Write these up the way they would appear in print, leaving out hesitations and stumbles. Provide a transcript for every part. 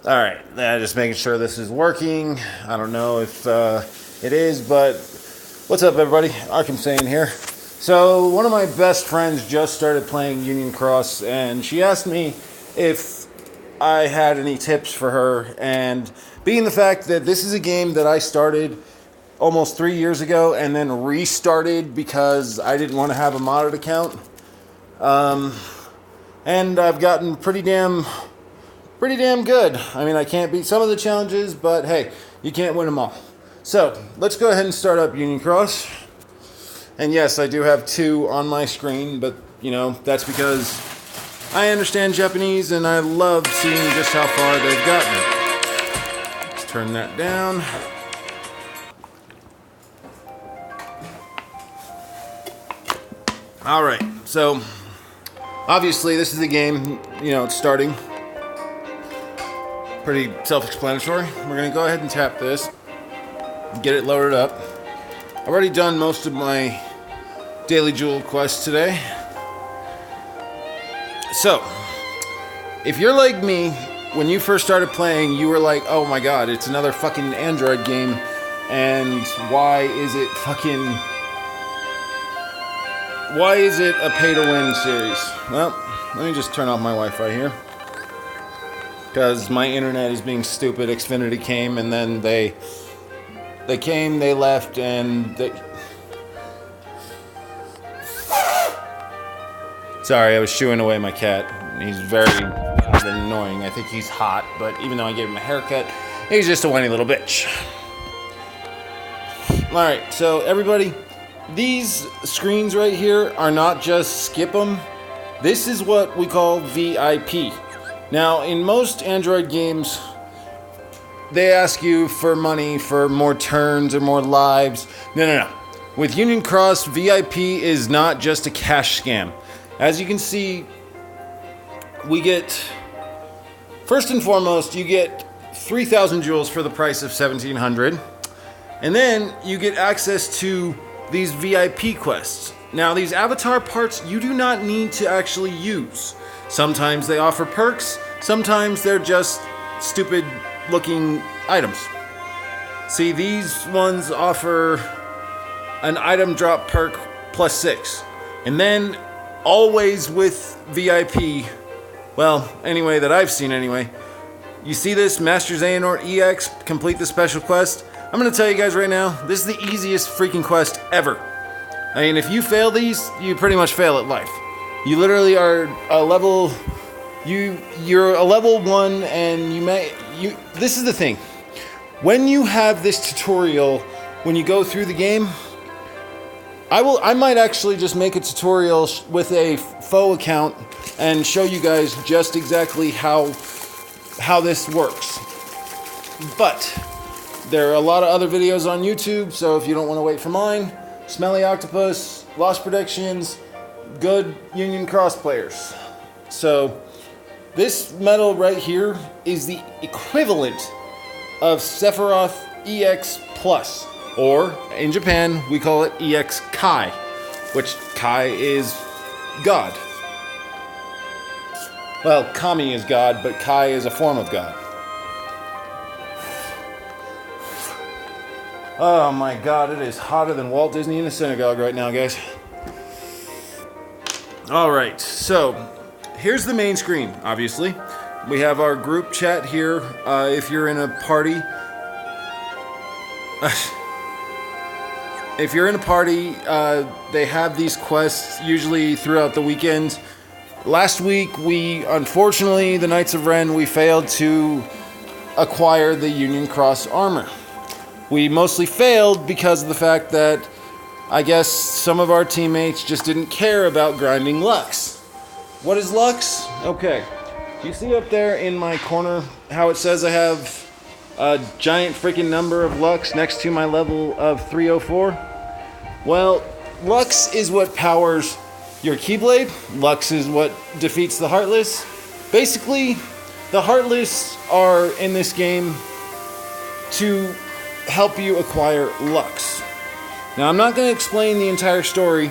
All right, just making sure this is working. I don't know if it is, but what's up, everybody? Arkham Sane here. So one of my best friends just started playing Union Cross, and she asked me if I had any tips for her. And being the fact that this is a game that I started almost 3 years ago and then restarted because I didn't want to have a modded account, and I've gotten pretty damn good. I mean, I can't beat some of the challenges, but hey, you can't win them all. So let's go ahead and start up Union Cross. And yes, I do have 2 on my screen, but you know, that's because I understand Japanese and I love seeing just how far they've gotten. Let's turn that down. All right, so obviously this is the game, you know, it's starting. Pretty self-explanatory. We're going to go ahead and tap this, get it loaded up. I've already done most of my daily jewel quests today. So, if you're like me, when you first started playing, you were like, oh my god, it's another fucking Android game, and why is it a pay-to-win series? Well, let me just turn off my Wi-Fi here, because my internet is being stupid. Xfinity came, and then they came, they left, and they... Sorry, I was shooing away my cat. He's very annoying. I think he's hot, but even though I gave him a haircut, he's just a whiny little bitch. Alright, so everybody, these screens right here are not just skip them. This is what we call VIP. Now, in most Android games, they ask you for money for more turns or more lives. No. With Union Cross, VIP is not just a cash scam. As you can see, we get, first and foremost, you get 3,000 jewels for the price of 1,700. And then you get access to these VIP quests. Now, these avatar parts you do not need to actually use. Sometimes they offer perks, sometimes they're just stupid looking items. See, these ones offer an item drop perk +6. And then, always with VIP, well, anyway, that I've seen anyway, you see this, Master Xehanort EX, complete the special quest. I'm going to tell you guys right now, this is the easiest freaking quest ever. I mean, if you fail these, you pretty much fail at life. You literally are a level... You're a level 1, and this is the thing. When you have this tutorial, when you go through the game, I might actually just make a tutorial with a faux account and show you guys just exactly how this works. But there are a lot of other videos on YouTube, so if you don't want to wait for mine, Smelly Octopus, Lost Predictions, good Union Cross players. So this medal right here is the equivalent of Sephiroth EX Plus, or in Japan we call it EX Kai, which Kai is God. Well, Kami is God, but Kai is a form of God. Oh my god, it is hotter than Walt Disney in a synagogue right now, guys. Alright, so here's the main screen, obviously. We have our group chat here. If you're in a party... if you're in a party, they have these quests usually throughout the weekend. Last week, unfortunately, the Knights of Ren, we failed to acquire the Union Cross armor. We mostly failed because of the fact that I guess some of our teammates just didn't care about grinding Lux. What is Lux? Okay. Do you see up there in my corner how it says I have a giant freaking number of Lux next to my level of 304? Well, Lux is what powers your Keyblade. Lux is what defeats the Heartless. Basically, the Heartless are in this game to help you acquire Lux. Now, I'm not going to explain the entire story,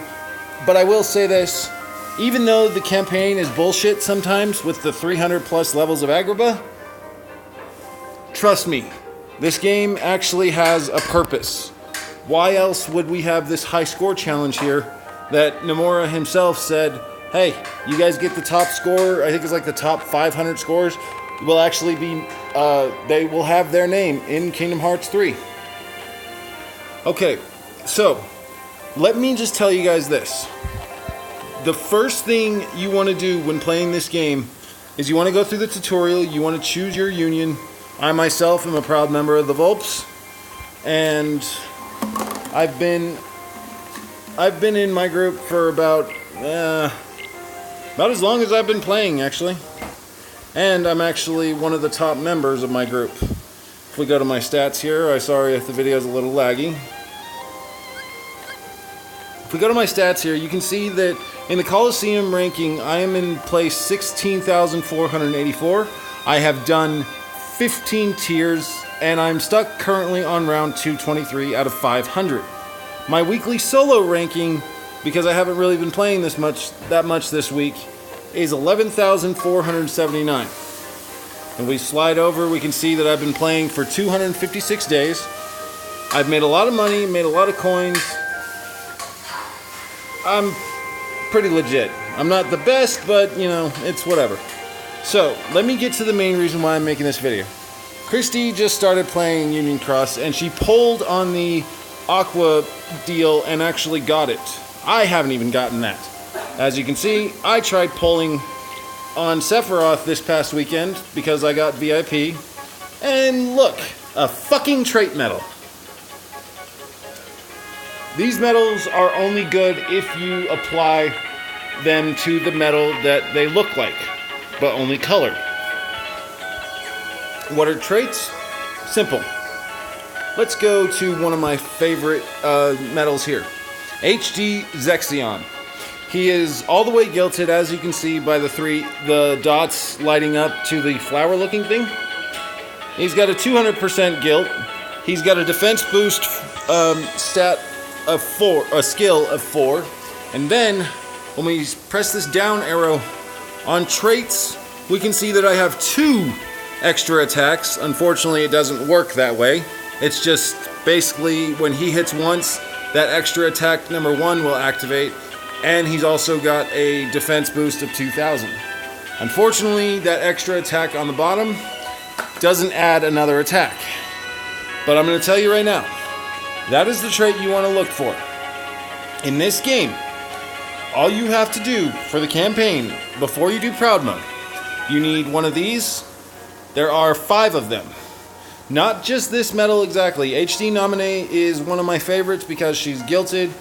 but I will say this. Even though the campaign is bullshit sometimes with the 300 plus levels of Agrabah, trust me, this game actually has a purpose. Why else would we have this high score challenge here that Nomura himself said, hey, you guys get the top score, I think it's like the top 500 scores, will actually be, they will have their name in Kingdom Hearts 3. Okay, so, let me just tell you guys this. The first thing you want to do when playing this game is you want to go through the tutorial, you want to choose your union. I myself am a proud member of the Volps, and I've been in my group for about as long as I've been playing, actually. And I'm actually one of the top members of my group. If we go to my stats here, I'm sorry if the video is a little laggy. If we go to my stats here, you can see that in the Coliseum ranking, I am in place 16,484. I have done 15 tiers, and I'm stuck currently on round 223 out of 500. My weekly solo ranking, because I haven't really been playing that much this week, is 11,479. And we slide over, we can see that I've been playing for 256 days. I've made a lot of money, made a lot of coins. I'm pretty legit. I'm not the best, but, you know, it's whatever. So, let me get to the main reason why I'm making this video. Kristi just started playing Union Cross, and she pulled on the Aqua deal and actually got it. I haven't even gotten that. As you can see, I tried pulling on Sephiroth this past weekend because I got VIP. And look, a fucking trait medal. These medals are only good if you apply them to the medal that they look like, but only colored. What are traits? Simple. Let's go to one of my favorite medals here. HD Zexion. He is all the way gilted, as you can see by the dots lighting up to the flower looking thing. He's got a 200% gilt. He's got a defense boost stat of 4, a skill of 4. And then, when we press this down arrow on traits, we can see that I have 2 extra attacks. Unfortunately, it doesn't work that way. It's just basically when he hits once, that extra attack number 1 will activate, and he's also got a defense boost of 2,000. Unfortunately, that extra attack on the bottom doesn't add another attack. But I'm going to tell you right now, that is the trait you want to look for. In this game, all you have to do for the campaign, before you do Proud Mode, you need one of these. There are 5 of them. Not just this medal exactly. HD Nominee is one of my favorites because she's gilted.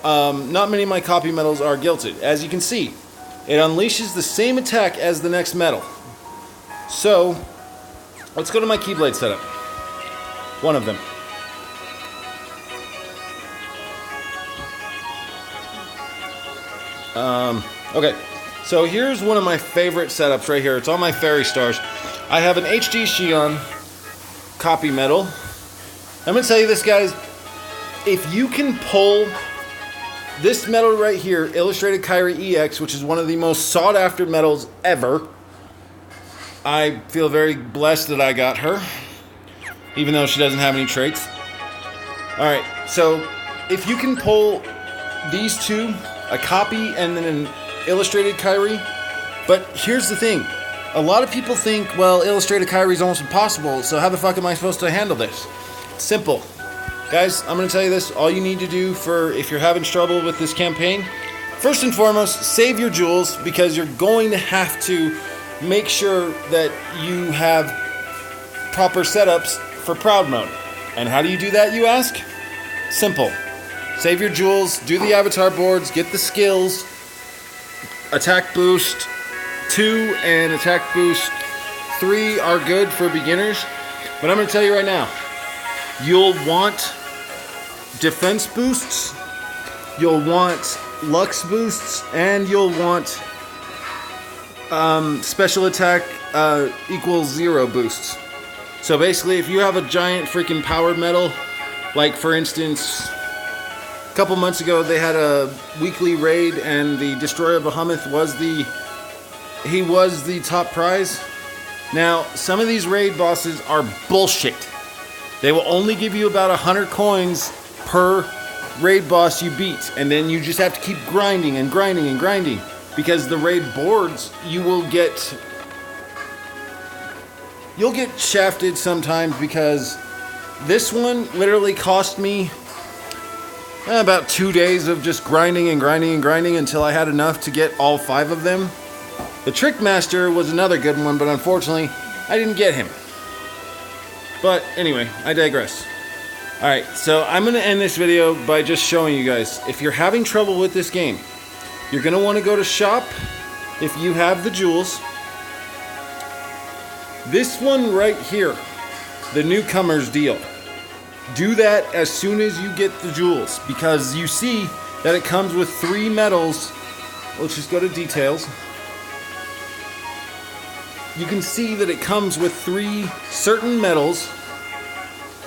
Not many of my copy medals are gilted. As you can see, it unleashes the same attack as the next medal. So, let's go to my Keyblade setup. One of them. Okay, so here's one of my favorite setups right here. It's on my Fairy Stars. I have an HD Shion copy medal. I'm gonna tell you this, guys. If you can pull this medal right here, Illustrated Kairi EX, which is one of the most sought after medals ever, I feel very blessed that I got her, even though she doesn't have any traits. Alright, so if you can pull these 2, a copy and then an Illustrated Kairi, but here's the thing. A lot of people think, well, Illustrated Kairi is almost impossible, so how the fuck am I supposed to handle this? Simple. Guys, I'm going to tell you this. All you need to do if you're having trouble with this campaign, first and foremost, save your jewels, because you're going to have to make sure that you have proper setups for Proud Mode. And how do you do that, you ask? Simple. Save your jewels, do the avatar boards, get the skills, attack boost 2 and attack boost 3 are good for beginners. But I'm going to tell you right now, you'll want defense boosts, you'll want lux boosts, and you'll want special attack equals 0 boosts. So basically, if you have a giant freaking powered medal, like for instance, a couple months ago they had a weekly raid and the Destroyer Behemoth was the top prize. Now, some of these raid bosses are bullshit. They will only give you about 100 coins per raid boss you beat, and then you just have to keep grinding and grinding and grinding, because the raid boards, you'll get shafted sometimes, because this one literally cost me about 2 days of just grinding and grinding and grinding until I had enough to get all 5 of them. The Trick Master was another good one, but unfortunately I didn't get him. But anyway, I digress. Alright, so I'm going to end this video by just showing you guys, if you're having trouble with this game, you're going to want to go to shop if you have the jewels. This one right here, the newcomer's deal. Do that as soon as you get the jewels, because you see that it comes with 3 medals. Let's just go to details. You can see that it comes with 3 certain medals,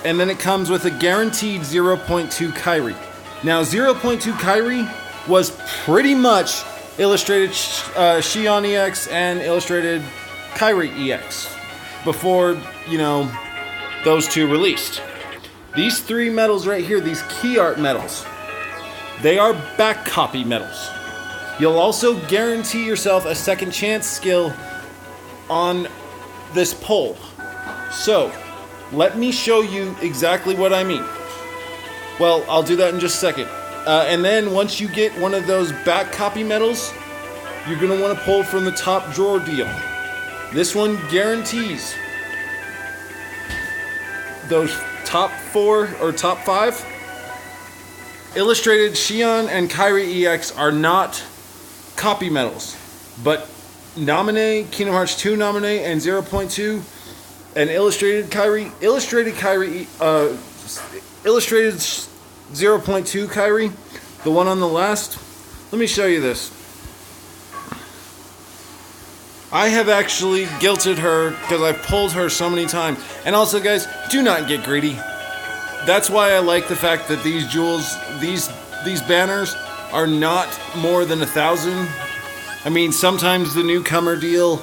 and then it comes with a guaranteed 0.2 Kyrie. Now, 0.2 Kyrie was pretty much illustrated Xion EX and illustrated Kyrie EX before, you know, those 2 released. These 3 medals right here, these key art medals, they are back copy medals. You'll also guarantee yourself a second chance skill on this pole. So, let me show you exactly what I mean. Well, I'll do that in just a second. And then once you get one of those back copy medals, you're going to want to pull from the top drawer deal. This one guarantees those top 4 or top 5. Illustrated Xion and Kyrie EX are not copy medals, but Nominee, Kingdom Hearts 2 Nominee, and 0.2, and illustrated 0.2 Kyrie, the one on the last. Let me show you this. I have actually guilted her because I've pulled her so many times. And also, guys, do not get greedy. That's why I like the fact that these jewels, these banners are not more than 1,000. I mean, sometimes the newcomer deal,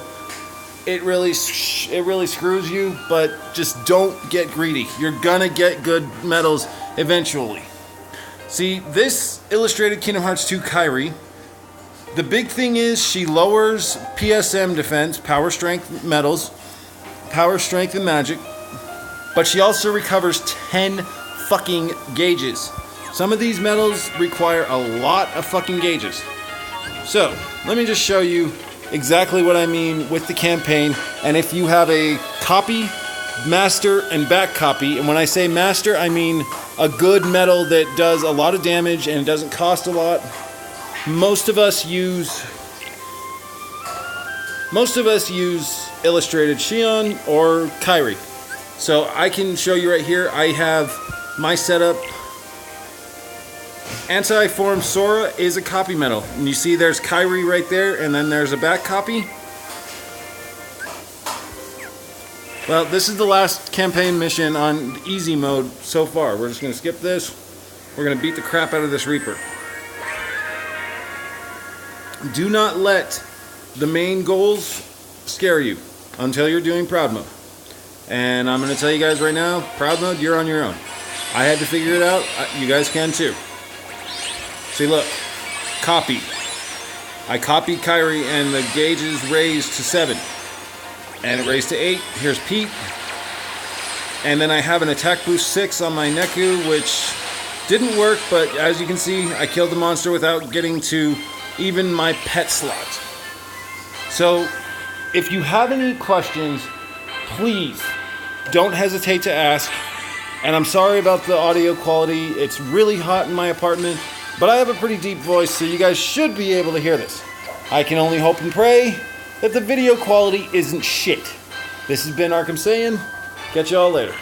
it really screws you, but just don't get greedy. You're gonna get good medals eventually. See, this illustrated Kingdom Hearts 2 Kyrie, the big thing is she lowers PSM defense, power strength medals, power strength and magic, but she also recovers 10 fucking gauges. Some of these medals require a lot of fucking gauges. So, let me just show you exactly what I mean with the campaign, and if you have a copy, master, and back copy, and when I say master, I mean a good medal that does a lot of damage and doesn't cost a lot. Most of us use illustrated Xion or Kyrie. So I can show you right here, I have my setup. Anti-Form Sora is a copy medal. And you see there's Kyrie right there, and then there's a back copy. Well, this is the last campaign mission on easy mode so far. We're just going to skip this. We're going to beat the crap out of this Reaper. Do not let the main goals scare you until you're doing Proud Mode. And I'm going to tell you guys right now, Proud Mode, you're on your own. I had to figure it out. You guys can too. See, look, copy. I copied Kyrie and the gauges raised to 7. And it raised to 8. Here's Pete. And then I have an attack boost 6 on my Neku, which didn't work, but as you can see, I killed the monster without getting to even my pet slot. So, if you have any questions, please don't hesitate to ask. And I'm sorry about the audio quality. It's really hot in my apartment. But I have a pretty deep voice, so you guys should be able to hear this. I can only hope and pray that the video quality isn't shit. This has been Arkham saying, catch y'all later.